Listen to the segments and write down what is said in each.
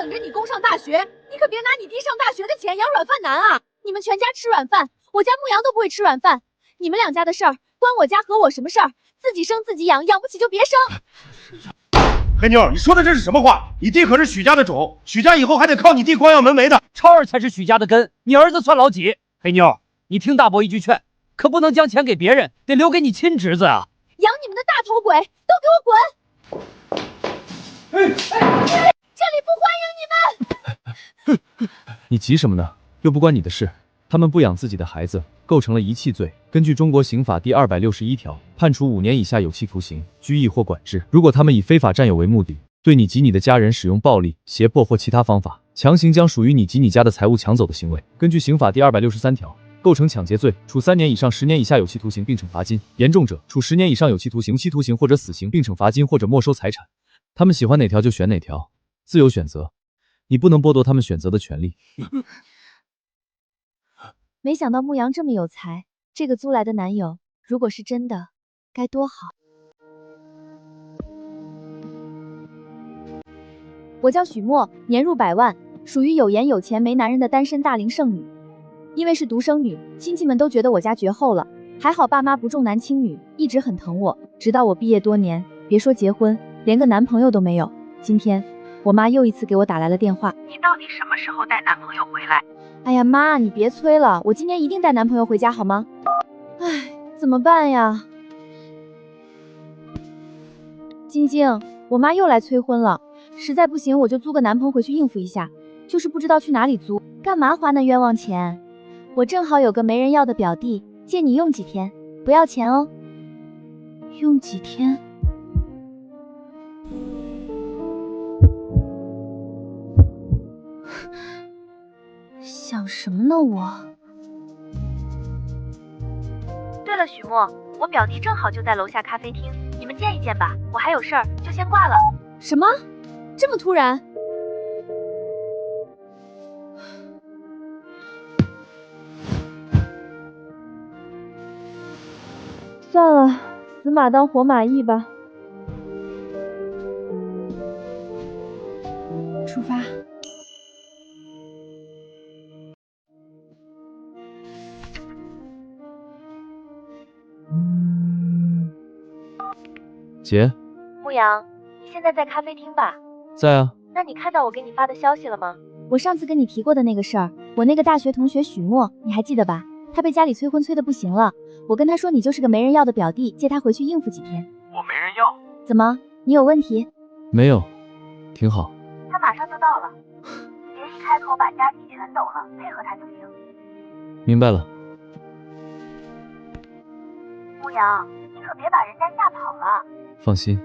等着你供上大学，你可别拿你弟上大学的钱养软饭男啊！你们全家吃软饭，我家牧羊都不会吃软饭。你们两家的事儿关我家和我什么事儿？自己生自己养，养不起就别生。黑妞，你说的这是什么话？你弟可是许家的种，许家以后还得靠你弟光耀门楣的。超儿才是许家的根，你儿子算老几？黑妞，你听大伯一句劝，可不能将钱给别人，得留给你亲侄子啊！养你们的大头鬼，都给我滚！这里不欢迎你们！你急什么呢？又不关你的事。他们不养自己的孩子，构成了遗弃罪。根据中国刑法第261条，判处5年以下有期徒刑、拘役或管制。如果他们以非法占有为目的，对你及你的家人使用暴力、胁迫或其他方法，强行将属于你及你家的财物抢走的行为，根据刑法第263条，构成抢劫罪，处3年以上10年以下有期徒刑，并惩罚金；严重者，处10年以上有期徒刑、无期徒刑或者死刑，并惩罚金或者没收财产。他们喜欢哪条就选哪条，自由选择，你不能剥夺他们选择的权利。没想到牧羊这么有才，这个租来的男友，如果是真的，该多好。我叫许墨，年入百万，属于有颜有钱没男人的单身大龄剩女。因为是独生女，亲戚们都觉得我家绝后了。还好爸妈不重男轻女，一直很疼我，直到我毕业多年，别说结婚，连个男朋友都没有。今天我妈又一次给我打来了电话，你到底什么时候带男朋友回来？哎呀妈，你别催了，我今年一定带男朋友回家好吗？唉，怎么办呀？晶晶，我妈又来催婚了，实在不行我就租个男朋友回去应付一下，就是不知道去哪里租，干嘛花那冤枉钱？我正好有个没人要的表弟，借你用几天，不要钱哦。用几天？想什么呢我？对了，许墨，我表弟正好就在楼下咖啡厅，你们见一见吧，我还有事儿，就先挂了。什么？这么突然？算了，死马当活马医吧。出发。姐，牧羊，你现在在咖啡厅吧？在啊。那你看到我给你发的消息了吗？我上次跟你提过的那个事儿，我那个大学同学许墨，你还记得吧？他被家里催婚催得不行了，我跟他说你就是个没人要的表弟，借他回去应付几天。我没人要。怎么？你有问题？没有，挺好。他马上就到了，别一开口把家底全抖了，配合他就行。明白了。牧羊，你可别把人家吓跑了。放心。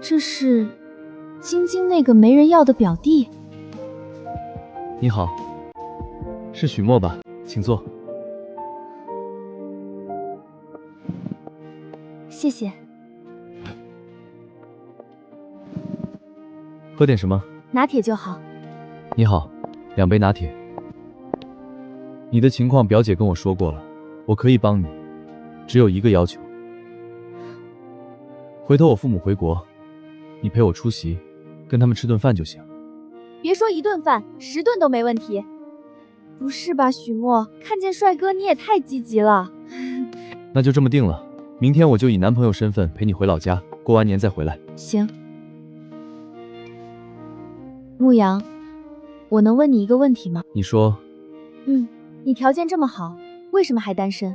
这是晶晶那个没人要的表弟。你好，是许墨吧？请坐。谢谢。喝点什么？拿铁就好。你好，2杯拿铁。你的情况表姐跟我说过了，我可以帮你，只有一个要求。回头我父母回国，你陪我出席，跟他们吃顿饭就行。别说1顿饭，10顿都没问题。不是吧，许墨，看见帅哥你也太积极了。那就这么定了，明天我就以男朋友身份陪你回老家，过完年再回来。行。牧羊，我能问你一个问题吗？你说。你条件这么好，为什么还单身？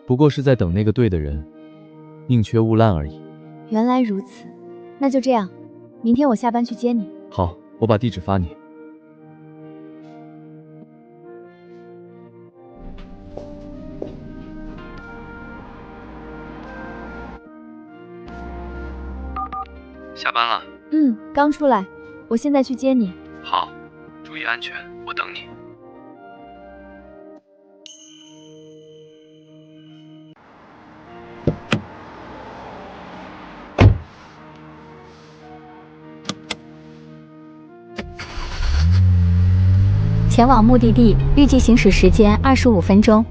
不过是在等那个对的人，宁缺毋滥而已。原来如此，那就这样，明天我下班去接你。好，我把地址发你。下班了？刚出来，我现在去接你。好，注意安全，我等你。前往目的地，预计行驶时间25分钟。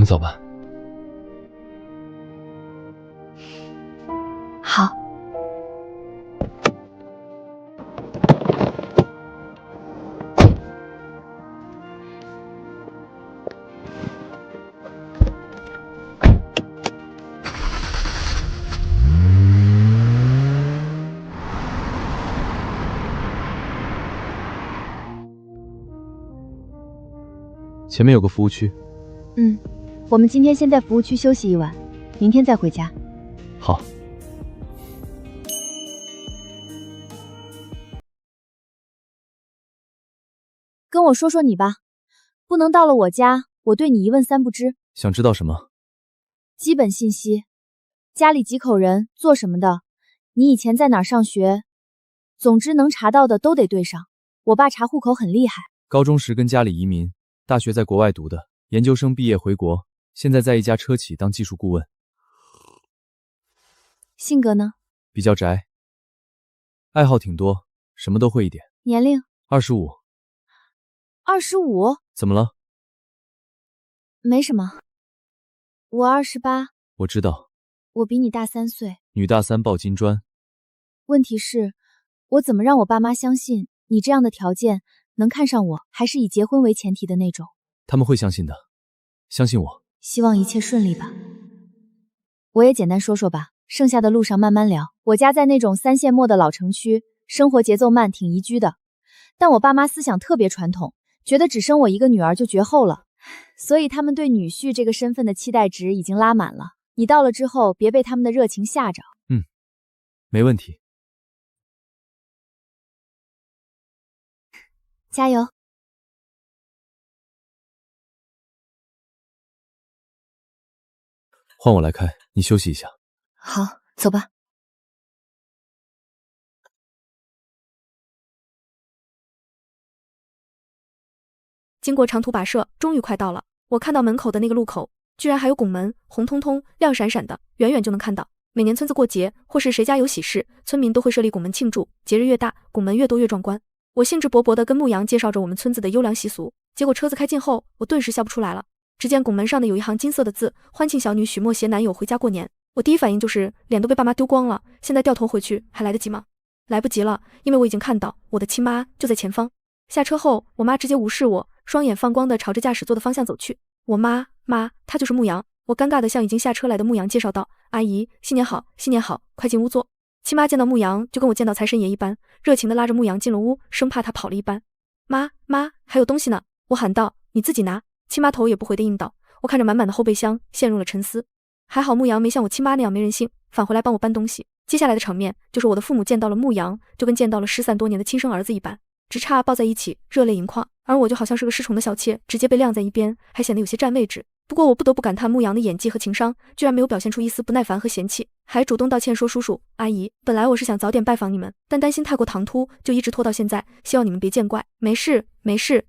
们走吧。好。前面有个服务区。我们今天先在服务区休息一晚，明天再回家。好。跟我说说你吧，不能到了我家，我对你一问三不知。想知道什么？基本信息，家里几口人，做什么的，你以前在哪儿上学，总之能查到的都得对上。我爸查户口很厉害。高中时跟家里移民，大学在国外读的，研究生毕业回国，现在在一家车企当技术顾问。性格呢？比较宅，爱好挺多，什么都会一点。年龄25。25？怎么了？没什么。我28。我知道。我比你大3岁。女大三抱金砖。问题是，我怎么让我爸妈相信你这样的条件能看上我，还是以结婚为前提的那种？他们会相信的，相信我。希望一切顺利吧。我也简单说说吧，剩下的路上慢慢聊。我家在那种3线末的老城区，生活节奏慢，挺宜居的。但我爸妈思想特别传统，觉得只生我一个女儿就绝后了，所以他们对女婿这个身份的期待值已经拉满了。你到了之后，别被他们的热情吓着。没问题。加油。换我来开，你休息一下。好，走吧。经过长途跋涉，终于快到了。我看到门口的那个路口，居然还有拱门，红彤彤、亮闪闪的，远远就能看到。每年村子过节，或是谁家有喜事，村民都会设立拱门庆祝。节日越大，拱门越多越壮观。我兴致勃勃地跟牧羊介绍着我们村子的优良习俗，结果车子开近后，我顿时笑不出来了。只见拱门上的有一行金色的字：欢庆小女许墨携男友回家过年。我第一反应就是脸都被爸妈丢光了，现在掉头回去还来得及吗？来不及了，因为我已经看到我的亲妈就在前方。下车后，我妈直接无视我，双眼放光地朝着驾驶座的方向走去。我妈，她就是牧羊。我尴尬地向已经下车来的牧羊介绍道：阿姨，新年好，新年好，快进屋坐。亲妈见到牧羊就跟我见到财神爷一般，热情地拉着牧羊进了屋，生怕他跑了一般。妈，还有东西呢，我喊道，你自己拿。亲妈头也不回地应道。我看着满满的后备箱，陷入了沉思。还好牧羊没像我亲妈那样没人性，返回来帮我搬东西。接下来的场面就是我的父母见到了牧羊，就跟见到了失散多年的亲生儿子一般，只差抱在一起，热泪盈眶。而我就好像是个失宠的小妾，直接被晾在一边，还显得有些占位置。不过我不得不感叹牧羊的演技和情商，居然没有表现出一丝不耐烦和嫌弃，还主动道歉说：叔叔阿姨，本来我是想早点拜访你们，但担心太过唐突，就一直拖到现在，希望你们别见怪。没事，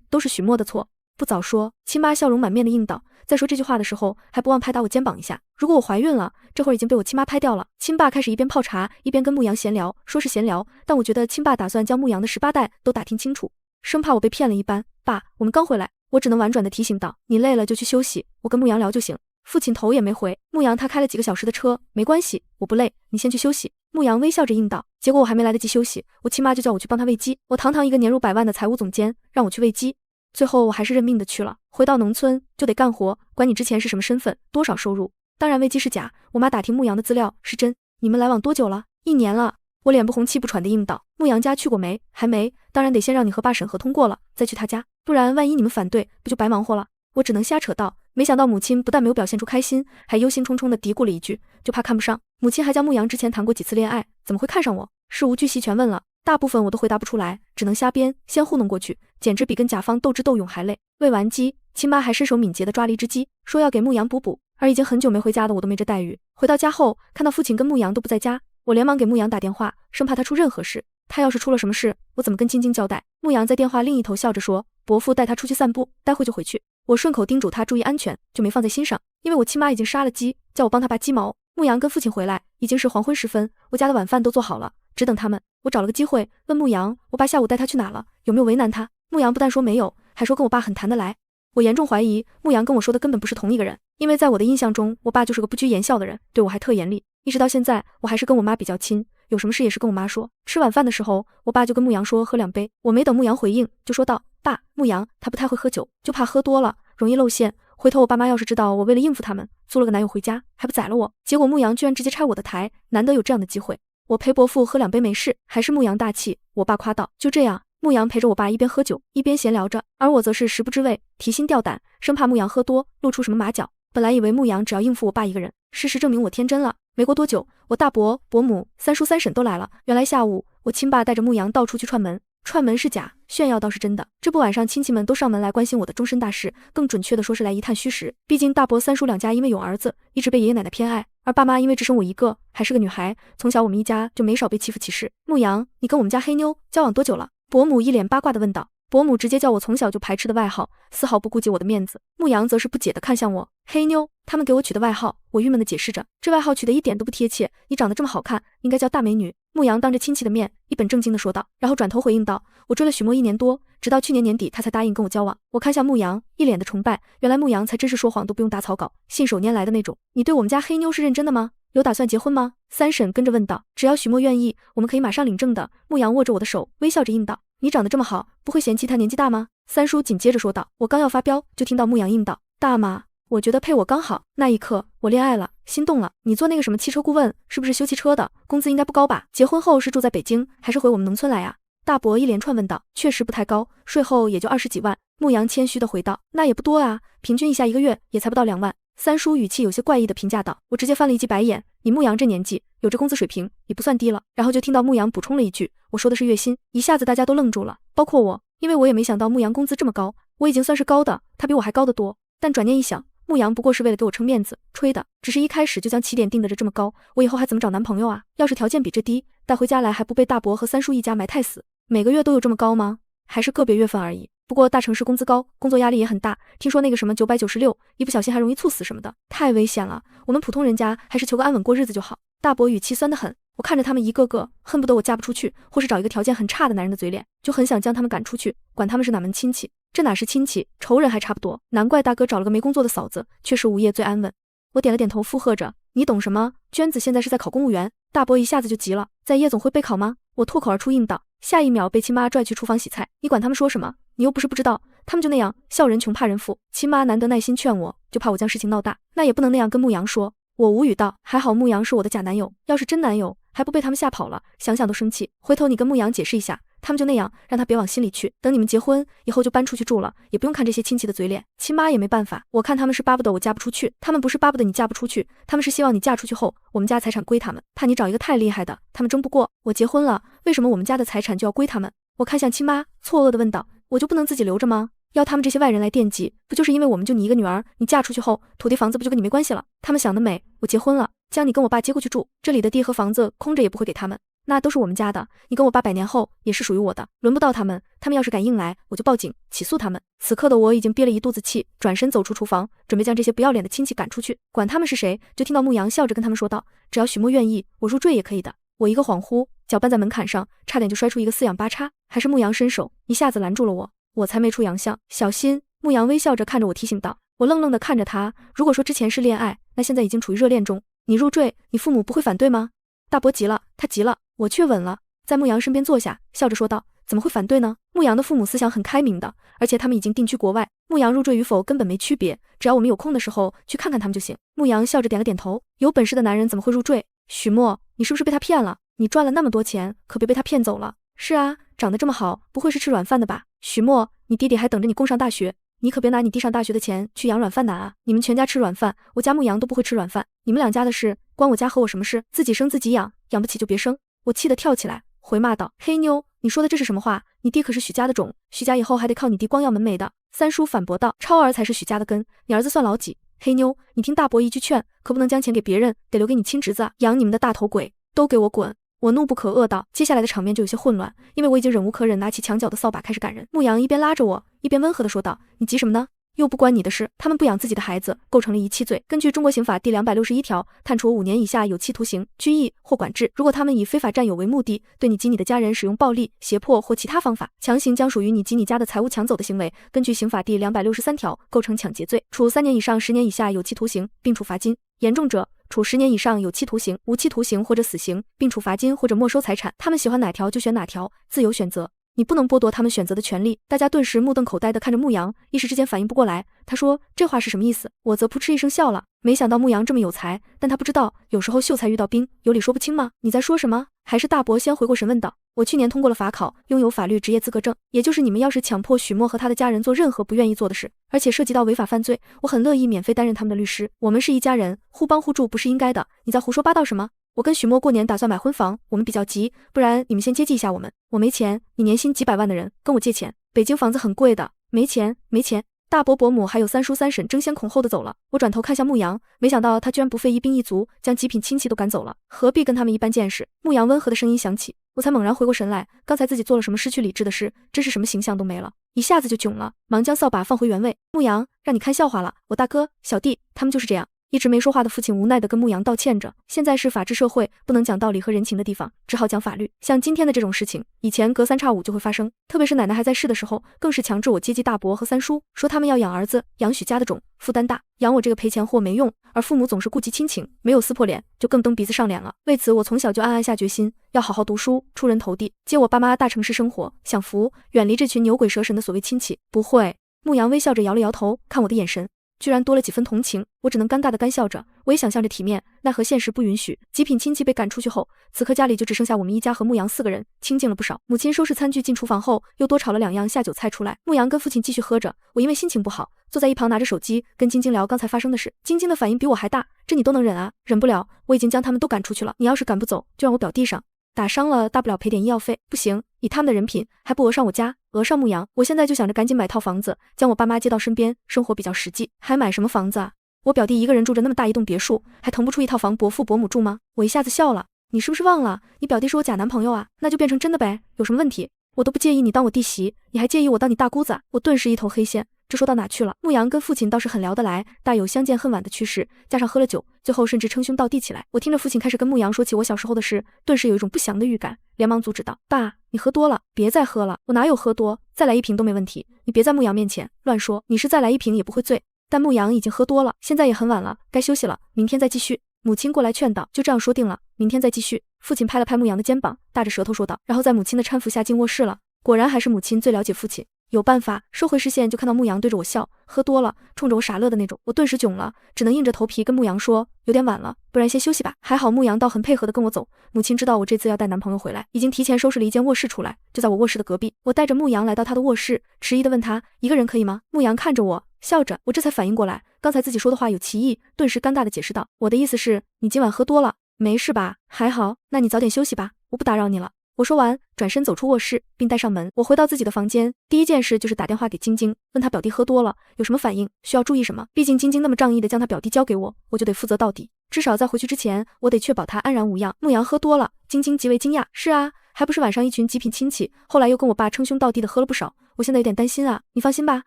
都是许墨的错。不早说。亲妈笑容满面的应道。在说这句话的时候，还不忘拍打我肩膀一下。如果我怀孕了，这会儿已经被我亲妈拍掉了。亲爸开始一边泡茶一边跟牧羊闲聊，说是闲聊，但我觉得亲爸打算将牧羊的18代都打听清楚，生怕我被骗了一般。爸，我们刚回来。我只能婉转地提醒道，你累了就去休息，我跟牧羊聊就行。父亲头也没回。牧羊他开了几个小时的车，没关系，我不累，你先去休息。牧羊微笑着应道。结果我还没来得及休息，我亲妈就叫我去帮她喂鸡。我堂堂一个年入100万的财务总监，让我去喂鸡。最后我还是认命的去了。回到农村就得干活，管你之前是什么身份，多少收入。当然喂鸡是假，我妈打听牧羊的资料是真。你们来往多久了？1年了。我脸不红气不喘的应道。牧羊家去过没？还没，当然得先让你和爸审核通过了，再去他家，不然万一你们反对，不就白忙活了。我只能瞎扯道。没想到母亲不但没有表现出开心，还忧心忡忡地嘀咕了一句，就怕看不上。母亲还将牧羊之前谈过几次恋爱，怎么会看上我？事无巨细全问了，大部分我都回答不出来，只能瞎编，先糊弄过去，简直比跟甲方斗智斗勇还累。喂完鸡，亲妈还身手敏捷地抓了一只鸡，说要给牧羊补补，而已经很久没回家的我都没这待遇。回到家后，看到父亲跟牧羊都不在家，我连忙给牧羊打电话，生怕他出任何事。他要是出了什么事，我怎么跟晶晶交代？牧羊在电话另一头笑着说，伯父带他出去散步，待会就回去。我顺口叮嘱他注意安全，就没放在心上，因为我亲妈已经杀了鸡，叫我帮他拔鸡毛。牧羊跟父亲回来，已经是黄昏时分，我家的晚饭都做好了，只等他们。我找了个机会问牧羊，我爸下午带他去哪了，有没有为难他？牧羊不但说没有，还说跟我爸很谈得来。我严重怀疑牧羊跟我说的根本不是同一个人，因为在我的印象中，我爸就是个不拘言笑的人，对我还特严厉。一直到现在，我还是跟我妈比较亲，有什么事也是跟我妈说。吃晚饭的时候，我爸就跟牧羊说喝2杯，我没等牧羊回应，就说道：“爸，牧羊他不太会喝酒，就怕喝多了容易露馅。回头我爸妈要是知道我为了应付他们租了个男友回家，还不宰了我。”结果牧羊居然直接拆我的台，难得有这样的机会。我陪伯父喝2杯没事，还是牧羊大气。我爸夸道：“就这样。”牧羊陪着我爸一边喝酒一边闲聊着，而我则是食不知味，提心吊胆，生怕牧羊喝多露出什么马脚。本来以为牧羊只要应付我爸一个人，事实证明我天真了。没过多久，我大伯、伯母、三叔、三婶都来了。原来下午我亲爸带着牧羊到处去串门，串门是假，炫耀倒是真的。这不晚上亲戚们都上门来关心我的终身大事，更准确的说是来一探虚实。毕竟大伯、三叔两家因为有儿子，一直被爷爷奶奶偏爱，而爸妈因为只生我一个，还是个女孩，从小我们一家就没少被欺负歧视。牧羊，你跟我们家黑妞交往多久了？伯母一脸八卦地问道。伯母直接叫我从小就排斥的外号，丝毫不顾及我的面子。牧羊则是不解地看向我，黑妞，他们给我取的外号。我郁闷地解释着，这外号取得一点都不贴切，你长得这么好看，应该叫大美女。牧羊当着亲戚的面一本正经地说道，然后转头回应道，我追了许墨1年多，直到去年年底他才答应跟我交往。我看向牧羊，一脸的崇拜，原来牧羊才真是说谎都不用打草稿，信手拈来的那种。你对我们家黑妞是认真的吗？有打算结婚吗？三婶跟着问道。只要许墨愿意，我们可以马上领证的。牧羊握着我的手，微笑着应道。你长得这么好，不会嫌弃他年纪大吗？三叔紧接着说道。我刚要发飙，就听到牧羊应道，大吗？我觉得配我刚好。那一刻，我恋爱了，心动了。你做那个什么汽车顾问，是不是修汽车的？工资应该不高吧？结婚后是住在北京，还是回我们农村来啊？大伯一连串问道。确实不太高，税后也就20几万。牧羊谦虚地回道。那也不多啊，平均一下1个月也才不到2万。三叔语气有些怪异地评价道。我直接翻了一记白眼，你牧羊这年纪，有这工资水平也不算低了。然后就听到牧羊补充了一句，我说的是月薪。一下子大家都愣住了，包括我，因为我也没想到牧羊工资这么高，我已经算是高的，他比我还高得多。但转念一想，牧羊不过是为了给我撑面子，吹的，只是一开始就将起点定的这么高，我以后还怎么找男朋友啊？要是条件比这低，带回家来还不被大伯和三叔一家埋汰死？每个月都有这么高吗？还是个别月份而已？不过大城市工资高，工作压力也很大，听说那个什么996，一不小心还容易猝死什么的，太危险了。我们普通人家还是求个安稳过日子就好。大伯语气酸得很，我看着他们一个个恨不得我嫁不出去，或是找一个条件很差的男人的嘴脸，就很想将他们赶出去，管他们是哪门亲戚。这哪是亲戚，仇人还差不多。难怪大哥找了个没工作的嫂子，却是无业最安稳。我点了点头附和着，你懂什么？娟子现在是在考公务员。大伯一下子就急了，在夜总会备考吗？我脱口而出应道，下一秒被亲妈拽去厨房洗菜。你管他们说什么？你又不是不知道，他们就那样，笑人穷怕人富。亲妈难得耐心劝我，就怕我将事情闹大，那也不能那样跟牧羊说。我无语道，还好牧羊是我的假男友，要是真男友，还不被他们吓跑了，想想都生气。回头你跟牧羊解释一下，他们就那样，让他别往心里去。等你们结婚以后就搬出去住了，也不用看这些亲戚的嘴脸。亲妈也没办法，我看他们是巴不得我嫁不出去，他们不是巴不得你嫁不出去，他们是希望你嫁出去后，我们家财产归他们，怕你找一个太厉害的，他们争不过。我结婚了，为什么我们家的财产就要归他们？我看向亲妈，错愕地问道，我就不能自己留着吗？要他们这些外人来惦记，不就是因为我们就你一个女儿，你嫁出去后，土地房子不就跟你没关系了？他们想得美，我结婚了，将你跟我爸接过去住，这里的地和房子空着也不会给他们，那都是我们家的，你跟我爸100年后也是属于我的，轮不到他们，他们要是敢硬来，我就报警起诉他们。此刻的我已经憋了一肚子气，转身走出厨房，准备将这些不要脸的亲戚赶出去，管他们是谁。就听到牧羊笑着跟他们说道，只要许墨愿意，我入赘也可以的。我一个恍惚，脚绊在门槛上，差点就摔出一个四仰八叉，还是牧羊伸手一下子拦住了我，我才没出洋相，小心。牧羊微笑着看着我提醒道。我愣愣地看着他，如果说之前是恋爱，那现在已经处于热恋中。你入赘，你父母不会反对吗？大伯急了，他急了，我却稳了，在牧羊身边坐下，笑着说道，怎么会反对呢？牧羊的父母思想很开明的，而且他们已经定居国外，牧羊入赘与否根本没区别，只要我们有空的时候去看看他们就行。牧羊笑着点了点头，有本事的男人怎么会入赘？许墨，你是不是被他骗了？你赚了那么多钱，可别被他骗走了。是啊，长得这么好，不会是吃软饭的吧？许墨，你弟弟还等着你供上大学，你可别拿你弟上大学的钱去养软饭男啊！你们全家吃软饭，我家牧羊都不会吃软饭，你们两家的事关我家和我什么事？自己生自己养，养不起就别生。我气得跳起来，回骂道，黑妞，你说的这是什么话？你弟可是许家的种，许家以后还得靠你弟光耀门楣的。三叔反驳道，超儿才是许家的根，你儿子算老几？黑妞，你听大伯一句劝，可不能将钱给别人，得留给你亲侄子，养你们的大头鬼，都给我滚！我怒不可遏道，接下来的场面就有些混乱，因为我已经忍无可忍，拿起墙角的扫把开始赶人。牧羊一边拉着我，一边温和地说道，你急什么呢？又不关你的事，他们不养自己的孩子，构成了遗弃罪。根据中国刑法第261条，判处5年以下有期徒刑、拘役或管制。如果他们以非法占有为目的，对你及你的家人使用暴力、胁迫或其他方法，强行将属于你及你家的财物抢走的行为，根据刑法第263条，构成抢劫罪，处3年以上10年以下有期徒刑，并处罚金。严重者，处10年以上有期徒刑、无期徒刑或者死刑，并处罚金或者没收财产。他们喜欢哪条就选哪条，自由选择。你不能剥夺他们选择的权利。大家顿时目瞪口呆地看着牧羊，一时之间反应不过来。他说这话是什么意思？我则扑哧一声笑了。没想到牧羊这么有才，但他不知道，有时候秀才遇到兵，有理说不清吗？你在说什么？还是大伯先回过神问道。我去年通过了法考，拥有法律职业资格证，也就是你们要是强迫许墨和他的家人做任何不愿意做的事，而且涉及到违法犯罪，我很乐意免费担任他们的律师。我们是一家人，互帮互助不是应该的？你在胡说八道什么？我跟许墨过年打算买婚房，我们比较急，不然你们先接济一下我们。我没钱，你年薪几百万的人，跟我借钱。北京房子很贵的，没钱，没钱。大伯伯母还有三叔三婶争先恐后的走了。我转头看向牧羊，没想到他居然不费一兵一卒，将极品亲戚都赶走了，何必跟他们一般见识？牧羊温和的声音响起，我才猛然回过神来，刚才自己做了什么失去理智的事，真是什么形象都没了，一下子就囧了，忙将扫把放回原位。牧羊，让你看笑话了，我大哥、小弟他们就是这样。一直没说话的父亲无奈地跟牧羊道歉着，现在是法治社会，不能讲道理和人情的地方，只好讲法律。像今天的这种事情，以前隔三差五就会发生，特别是奶奶还在世的时候，更是强制我接济大伯和三叔，说他们要养儿子，养许家的种，负担大，养我这个赔钱货没用，而父母总是顾及亲情，没有撕破脸，就更蹬鼻子上脸了。为此，我从小就暗暗下决心，要好好读书，出人头地，接我爸妈大城市生活，享福，远离这群牛鬼蛇神的所谓亲戚。不会，牧羊微笑着摇了摇头，看我的眼神居然多了几分同情，我只能尴尬地干笑着。我也想象着体面，奈何现实不允许。极品亲戚被赶出去后，此刻家里就只剩下我们一家和牧羊4个人，清静了不少。母亲收拾餐具进厨房后，又多炒了2样下酒菜出来。牧羊跟父亲继续喝着，我因为心情不好，坐在一旁拿着手机跟晶晶聊刚才发生的事。晶晶的反应比我还大，这你都能忍啊？忍不了，我已经将他们都赶出去了。你要是赶不走，就让我表弟上。打伤了，大不了赔点医药费。不行，以他们的人品，还不讹上我家，讹上牧羊。我现在就想着赶紧买套房子，将我爸妈接到身边，生活比较实际。还买什么房子啊？我表弟一个人住着那么大一栋别墅，还腾不出一套房伯父伯母住吗？我一下子笑了。你是不是忘了，你表弟是我假男朋友啊？那就变成真的呗，有什么问题？我都不介意你当我弟媳，你还介意我当你大姑子啊？我顿时一头黑线。这说到哪去了？牧羊跟父亲倒是很聊得来，大有相见恨晚的趋势，加上喝了酒，最后甚至称兄道弟起来。我听着父亲开始跟牧羊说起我小时候的事，顿时有一种不祥的预感，连忙阻止道：爸，你喝多了，别再喝了。我哪有喝多，再来1瓶都没问题。你别在牧羊面前乱说，你是再来1瓶也不会醉。但牧羊已经喝多了，现在也很晚了，该休息了，明天再继续。母亲过来劝道：就这样说定了，明天再继续。父亲拍了拍牧羊的肩膀，大着舌头说道，然后在母亲的搀扶下进卧室了。果然还是母亲最了解父亲。有办法，收回视线就看到牧羊对着我笑，喝多了，冲着我傻乐的那种。我顿时囧了，只能硬着头皮跟牧羊说，有点晚了，不然先休息吧。还好牧羊倒很配合的跟我走。母亲知道我这次要带男朋友回来，已经提前收拾了一间卧室出来，就在我卧室的隔壁。我带着牧羊来到他的卧室，迟疑的问他，一个人可以吗？牧羊看着我笑着，我这才反应过来，刚才自己说的话有歧义，顿时尴尬的解释道，我的意思是，你今晚喝多了，没事吧？还好，那你早点休息吧，我不打扰你了。我说完，转身走出卧室，并带上门。我回到自己的房间，第一件事就是打电话给晶晶，问他表弟喝多了有什么反应，需要注意什么。毕竟晶晶那么仗义的将他表弟交给我，我就得负责到底。至少在回去之前，我得确保他安然无恙。牧羊喝多了，晶晶极为惊讶。是啊，还不是晚上一群极品亲戚，后来又跟我爸称兄道弟的喝了不少。我现在有点担心啊。你放心吧，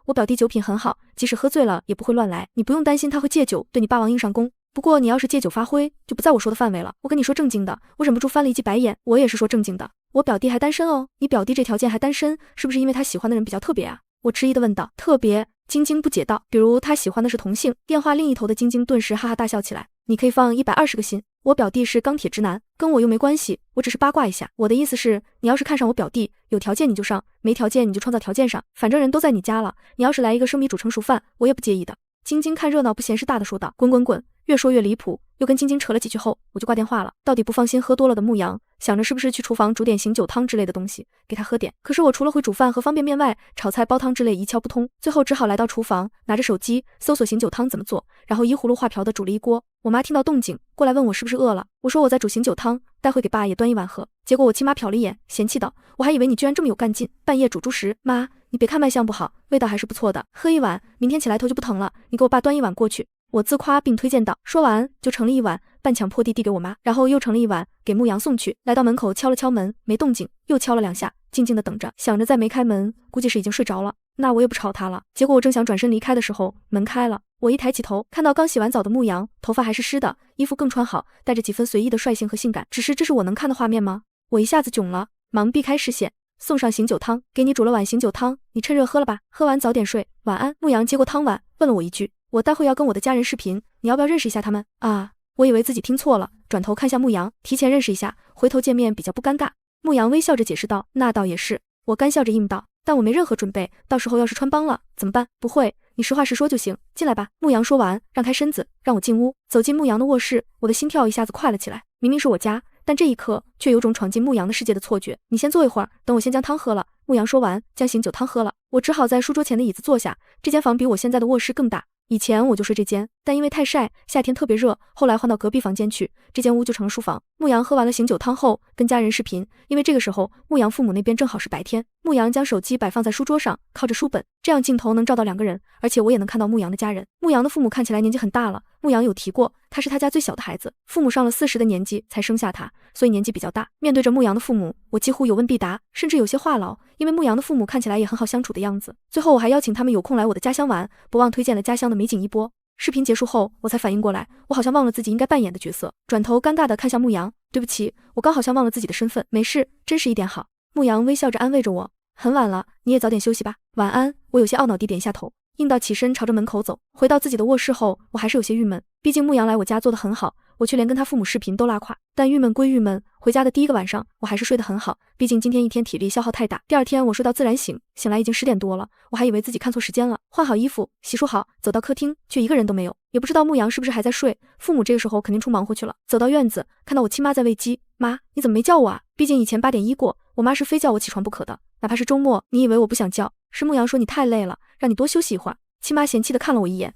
我表弟酒品很好，即使喝醉了也不会乱来，你不用担心他会借酒对你霸王硬上弓。不过你要是借酒发挥，就不在我说的范围了。我跟你说正经的。我忍不住翻了一记白眼，我也是说正经的。我表弟还单身哦，你表弟这条件还单身，是不是因为他喜欢的人比较特别啊？我迟疑地问道。特别？晶晶不解道，比如他喜欢的是同性。电话另一头的晶晶顿时哈哈大笑起来。你可以放120个心，我表弟是钢铁直男，跟我又没关系，我只是八卦一下。我的意思是，你要是看上我表弟，有条件你就上，没条件你就创造条件上，反正人都在你家了，你要是来一个生米煮成熟饭，我也不介意的。晶晶看热闹不嫌事大的说道。滚滚滚，越说越离谱。又跟晶晶扯了几句后，我就挂电话了。到底不放心喝多了的牧羊，想着是不是去厨房煮点醒酒汤之类的东西给他喝点。可是我除了会煮饭和方便面外，炒菜煲汤之类一窍不通，最后只好来到厨房，拿着手机搜索醒酒汤怎么做，然后依葫芦画瓢的煮了一锅。我妈听到动静过来问我是不是饿了，我说我在煮醒酒汤，待会给爸也端一碗喝。结果我亲妈瞟了一眼，嫌弃道，我还以为你居然这么有干劲，半夜煮猪食。妈，你别看卖相不好，味道还是不错的，喝一碗，明天起来头就不疼了，你给我爸端一碗过去。我自夸并推荐道。说完就盛了一碗，半强迫地递给我妈，然后又盛了一碗给牧羊送去。来到门口敲了敲门，没动静，又敲了2下，静静的等着，想着再没开门，估计是已经睡着了。那我也不吵他了。结果我正想转身离开的时候，门开了。我一抬起头，看到刚洗完澡的牧羊，头发还是湿的，衣服更穿好，带着几分随意的率性和性感。只是这是我能看的画面吗？我一下子囧了，忙避开视线。送上醒酒汤，给你煮了碗醒酒汤，你趁热喝了吧，喝完早点睡，晚安。牧羊接过汤碗，问了我一句，我待会要跟我的家人视频，你要不要认识一下他们啊？我以为自己听错了，转头看向牧羊，提前认识一下，回头见面比较不尴尬。牧羊微笑着解释道，那倒也是。我干笑着应道，但我没任何准备，到时候要是穿帮了怎么办？不会，你实话实说就行，进来吧。牧羊说完，让开身子，让我进屋。走进牧羊的卧室，我的心跳一下子快了起来。明明是我家，但这一刻却有种闯进牧羊的世界的错觉。你先坐一会儿，等我先将汤喝了。牧羊说完，将醒酒汤喝了。我只好在书桌前的椅子坐下。这间房比我现在的卧室更大，以前我就睡这间，但因为太晒，夏天特别热，后来换到隔壁房间去，这间屋就成了书房。牧羊喝完了醒酒汤后，跟家人视频，因为这个时候牧羊父母那边正好是白天。牧羊将手机摆放在书桌上，靠着书本，这样镜头能照到2个人，而且我也能看到牧羊的家人。牧羊的父母看起来年纪很大了，牧羊有提过，他是他家最小的孩子，父母上了40的年纪才生下他，所以年纪比较大。面对着牧羊的父母，我几乎有问必答，甚至有些话痨，因为牧羊的父母看起来也很好相处的样子。最后我还邀请他们有空来我的家乡玩，不忘推荐了家乡的美景一波。视频结束后，我才反应过来，我好像忘了自己应该扮演的角色，转头尴尬地看向牧羊，对不起，我刚好像忘了自己的身份，没事，真实一点好。牧羊微笑着安慰着我，很晚了，你也早点休息吧，晚安。我有些懊恼地点一下头，硬到起身朝着门口走。回到自己的卧室后，我还是有些郁闷，毕竟牧羊来我家做得很好，我却连跟他父母视频都拉胯。但郁闷归郁闷，回家的第1个晚上，我还是睡得很好，毕竟今天一天体力消耗太大。第2天我睡到自然醒，醒来已经10点多了，我还以为自己看错时间了。换好衣服，洗漱好，走到客厅，却一个人都没有，也不知道牧羊是不是还在睡，父母这个时候肯定出忙活去了。走到院子，看到我亲妈在喂鸡，妈，你怎么没叫我啊？毕竟以前8点1过，我妈是非叫我起床不可的，哪怕是周末。你以为我不想叫，是牧羊说你太累了，让你多休息一会儿。亲妈嫌弃的看了我一眼，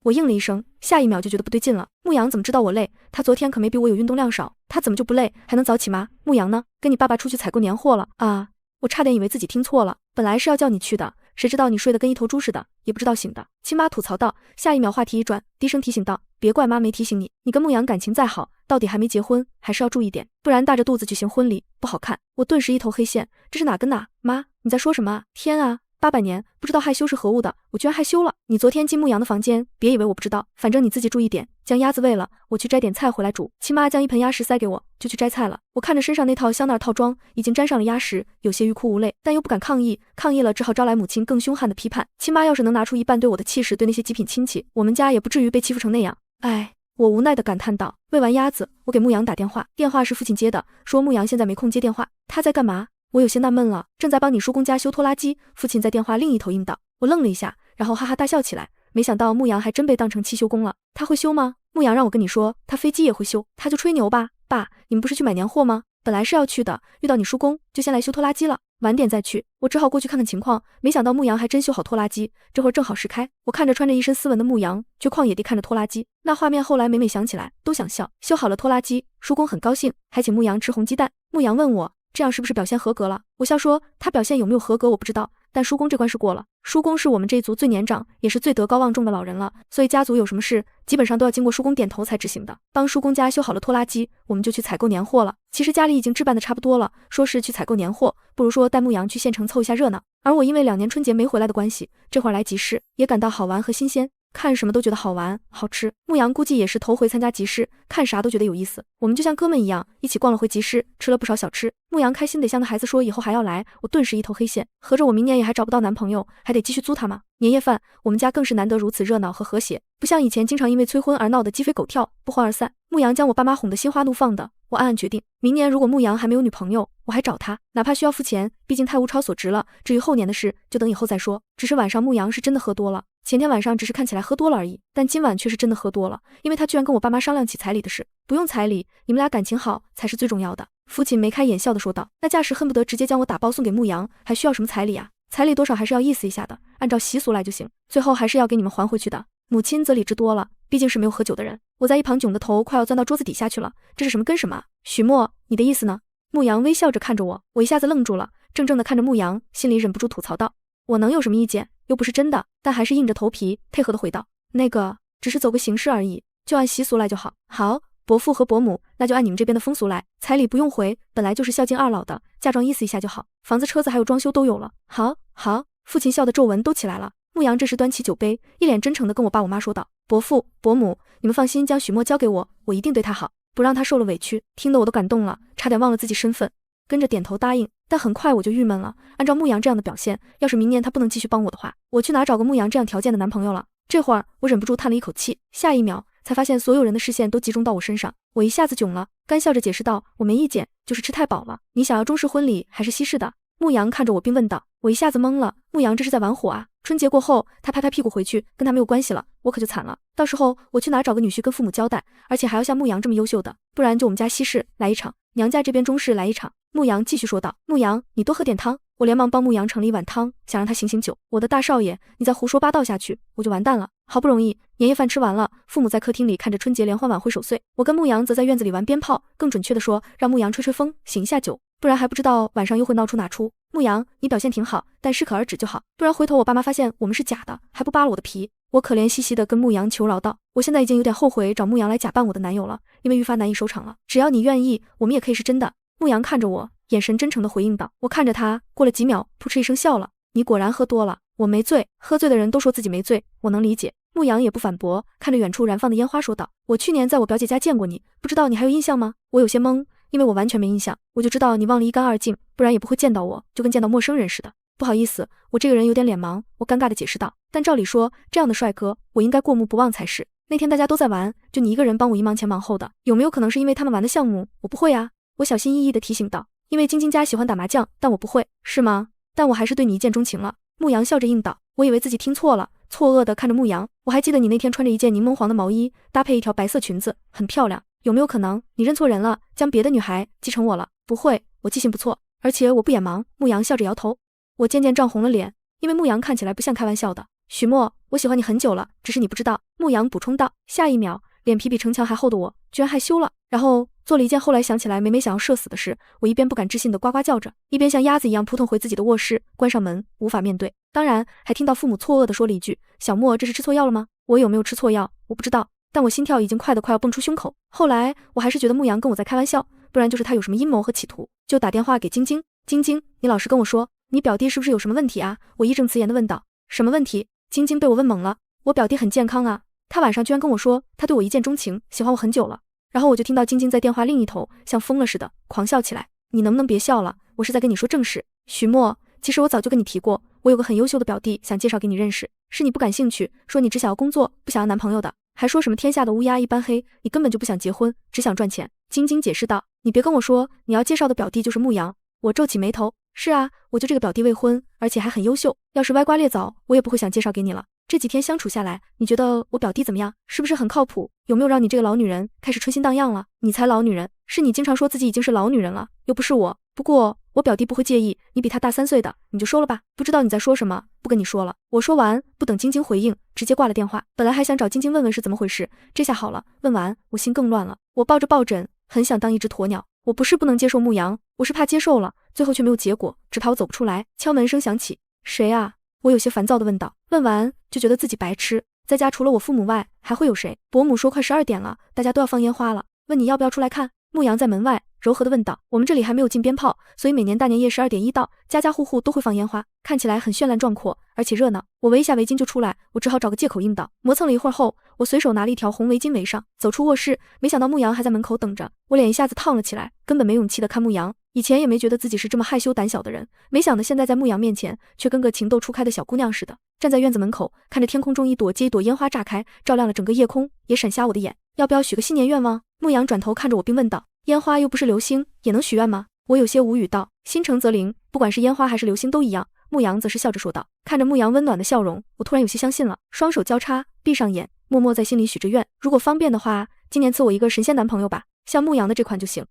我应了一声，下一秒就觉得不对劲了。牧羊怎么知道我累？他昨天可没比我有运动量少，他怎么就不累，还能早起吗？牧羊呢？跟你爸爸出去采购年货了啊！我差点以为自己听错了，本来是要叫你去的，谁知道你睡得跟一头猪似的，也不知道醒的。亲妈吐槽道，下一秒话题一转，低声提醒道，别怪妈没提醒你，你跟牧羊感情再好，到底还没结婚，还是要注意点，不然大着肚子举行婚礼不好看。我顿时一头黑线，这是哪跟哪？妈，你在说什么啊？天啊！800年不知道害羞是何物的，我居然害羞了。你昨天进牧羊的房间，别以为我不知道，反正你自己注意点。将鸭子喂了，我去摘点菜回来煮。亲妈将一盆鸭食塞给我，就去摘菜了。我看着身上那套香奈儿套装已经沾上了鸭食，有些欲哭无泪，但又不敢抗议，抗议了只好招来母亲更凶悍的批判。亲妈要是能拿出一半对我的气势对那些极品亲戚，我们家也不至于被欺负成那样。唉，我无奈地感叹道。喂完鸭子，我给牧羊打电话，电话是父亲接的，说牧羊现在没空接电话。他在干嘛？我有些纳闷了，正在帮你叔公家修拖拉机。父亲在电话另一头应道。我愣了一下，然后哈哈大笑起来，没想到牧羊还真被当成汽修工了。他会修吗？牧羊让我跟你说，他飞机也会修，他就吹牛吧。爸，你们不是去买年货吗？本来是要去的，遇到你叔公，就先来修拖拉机了，晚点再去。我只好过去看看情况，没想到牧羊还真修好拖拉机，这会儿正好试开。我看着穿着一身斯文的牧羊，却旷野地看着拖拉机，那画面后来每每想起来都想笑。修好了拖拉机，叔公很高兴，还请牧羊吃红鸡蛋。牧羊问我，这样是不是表现合格了？我笑说，他表现有没有合格我不知道，但叔公这关是过了。叔公是我们这一族最年长，也是最德高望重的老人了，所以家族有什么事，基本上都要经过叔公点头才执行的。帮叔公家修好了拖拉机，我们就去采购年货了。其实家里已经置办的差不多了，说是去采购年货，不如说带牧羊去县城凑一下热闹。而我因为2年春节没回来的关系，这会儿来集市，也感到好玩和新鲜。看什么都觉得好玩好吃，牧羊估计也是头回参加集市，看啥都觉得有意思。我们就像哥们一样，一起逛了回集市，吃了不少小吃。牧羊开心得向他孩子说以后还要来，我顿时一头黑线，合着我明年也还找不到男朋友，还得继续租他吗？年夜饭我们家更是难得如此热闹和和谐，不像以前经常因为催婚而闹得鸡飞狗跳，不欢而散。牧羊将我爸妈哄得心花怒放的，我暗暗决定，明年如果牧羊还没有女朋友，我还找他，哪怕需要付钱，毕竟太物超所值了。至于后年的事，就等以后再说。只是晚上牧羊是真的喝多了，前天晚上只是看起来喝多了而已，但今晚却是真的喝多了，因为他居然跟我爸妈商量起彩礼的事。不用彩礼，你们俩感情好才是最重要的。父亲眉开眼笑地说道，那架势恨不得直接将我打包送给牧羊，还需要什么彩礼啊？彩礼多少还是要意思一下的，按照习俗来就行，最后还是要给你们还回去的。母亲则理智多了，毕竟是没有喝酒的人。我在一旁囧的头快要钻到桌子底下去了，这是什么跟什么啊？许墨，你的意思呢？牧羊微笑着看着我，我一下子愣住了，怔怔地看着牧羊，心里忍不住吐槽道，我能有什么意见？又不是真的，但还是硬着头皮配合地回道，那个只是走个形式而已，就按习俗来就好。好，伯父和伯母，那就按你们这边的风俗来，彩礼不用回，本来就是孝敬二老的，嫁妆意思一下就好，房子车子还有装修都有了。好，好，父亲笑的皱纹都起来了。牧阳这时端起酒杯，一脸真诚的跟我爸我妈说道：伯父伯母，你们放心，将许墨交给我，我一定对他好，不让他受了委屈。听得我都感动了，差点忘了自己身份，跟着点头答应。但很快我就郁闷了，按照牧阳这样的表现，要是明年他不能继续帮我的话，我去哪找个牧阳这样条件的男朋友了？这会儿我忍不住叹了一口气，下一秒才发现所有人的视线都集中到我身上，我一下子囧了，干笑着解释道：我没意见，就是吃太饱了。你想要中式婚礼还是西式的？牧阳看着我并问道。我一下子懵了，牧阳这是在玩火啊？春节过后他拍拍屁股回去，跟他没有关系了，我可就惨了，到时候我去哪找个女婿跟父母交代？而且还要像牧阳这么优秀的，不然就我们家西式来一场，娘家这边中式来一场。牧阳继续说道。牧阳，你多喝点汤。我连忙帮牧阳盛了一碗汤，想让他醒醒酒。我的大少爷，你再胡说八道下去，我就完蛋了。好不容易年夜饭吃完了，父母在客厅里看着春节联欢晚会守岁，我跟牧阳则在院子里玩鞭炮，更准确的说，让牧阳吹吹风，醒一下酒，不然还不知道晚上又会闹出哪出。牧阳，你表现挺好，但适可而止就好，不然回头我爸妈发现我们是假的，还不扒了我的皮。我可怜兮兮的跟牧阳求饶道，我现在已经有点后悔找牧阳来假扮我的男友了，因为愈发难以收场了。只要你愿意，我们也可以是真的。牧阳看着我，眼神真诚的回应道。我看着他，过了几秒，扑哧一声笑了。你果然喝多了。我没醉，喝醉的人都说自己没醉，我能理解。牧阳也不反驳，看着远处燃放的烟花说道，我去年在我表姐家见过你，不知道你还有印象吗？我有些懵，因为我完全没印象，我就知道你忘了一干二净，不然也不会见到我，就跟见到陌生人似的。不好意思，我这个人有点脸盲，我尴尬的解释道。但照理说，这样的帅哥，我应该过目不忘才是。那天大家都在玩，就你一个人帮我一忙前忙后的，有没有可能是因为他们玩的项目我不会啊？我小心翼翼的提醒道。因为晶晶家喜欢打麻将，但我不会，是吗？但我还是对你一见钟情了。牧阳笑着应道。我以为自己听错了，错愕的看着牧阳。我还记得你那天穿着一件柠檬黄的毛衣，搭配一条白色裙子，很漂亮。有没有可能你认错人了，将别的女孩记成我了？不会，我记性不错，而且我不眼盲。牧阳笑着摇头。我渐渐涨红了脸，因为牧阳看起来不像开玩笑的。许墨，我喜欢你很久了，只是你不知道。牧阳补充道。下一秒，脸皮比城墙还厚的我居然害羞了，然后做了一件后来想起来每每想要社死的事。我一边不敢置信的呱呱叫着，一边像鸭子一样扑腾回自己的卧室，关上门，无法面对。当然还听到父母错愕的说了一句，小莫这是吃错药了吗？我有没有吃错药我不知道，但我心跳已经快要蹦出胸口。后来我还是觉得牧阳跟我在开玩笑，不然就是他有什么阴谋和企图，就打电话给晶晶。晶晶，你老实跟我说，你表弟是不是有什么问题啊？我义正辞严的问道。什么问题？晶晶被我问懵了。我表弟很健康啊，他晚上居然跟我说他对我一见钟情，喜欢我很久了。然后我就听到晶晶在电话另一头像疯了似的狂笑起来。你能不能别笑了，我是在跟你说正事。许墨，其实我早就跟你提过，我有个很优秀的表弟想介绍给你认识，是你不感兴趣，说你只想要工作，不想要男朋友的，还说什么天下的乌鸦一般黑，你根本就不想结婚，只想赚钱。晶晶解释道。你别跟我说你要介绍的表弟就是牧阳。我皱起眉头。是啊，我就这个表弟未婚，而且还很优秀，要是歪瓜裂枣，我也不会想介绍给你了。这几天相处下来，你觉得我表弟怎么样？是不是很靠谱？有没有让你这个老女人开始春心荡漾了？你才老女人，是你经常说自己已经是老女人了，又不是我。不过我表弟不会介意，你比他大3岁的，你就收了吧。不知道你在说什么，不跟你说了。我说完，不等晶晶回应，直接挂了电话。本来还想找晶晶问问是怎么回事，这下好了，问完我心更乱了。我抱着抱枕，很想当一只鸵鸟。我不是不能接受牧阳，我是怕接受了，最后却没有结果，只怕我走不出来。敲门声响起。谁啊？我有些烦躁地问道。问完就觉得自己白痴，在家除了我父母外还会有谁？伯母说快12点了，大家都要放烟花了，问你要不要出来看。牧阳在门外柔和地问道。我们这里还没有禁鞭炮，所以每年大年夜12点1到，家家户户都会放烟花，看起来很绚烂壮阔，而且热闹。我围一下围巾就出来，我只好找个借口应道。磨蹭了一会儿后，我随手拿了一条红围巾围上，走出卧室，没想到牧阳还在门口等着。我脸一下子烫了起来，根本没勇气地看牧阳。以前也没觉得自己是这么害羞胆小的人，没想到现在在牧阳面前却跟个情窦初开的小姑娘似的，站在院子门口，看着天空中一朵接一朵烟花炸开，照亮了整个夜空，也闪瞎我的眼。要不要许个新年愿望？牧阳转头看着我并问道。烟花又不是流星，也能许愿吗？我有些无语道。心诚则灵，不管是烟花还是流星都一样。牧阳则是笑着说道。看着牧阳温暖的笑容，我突然有些相信了，双手交叉，闭上眼，默默在心里许着愿，如果方便的话，今年赐我一个神仙男朋友吧，像牧阳的这款就行。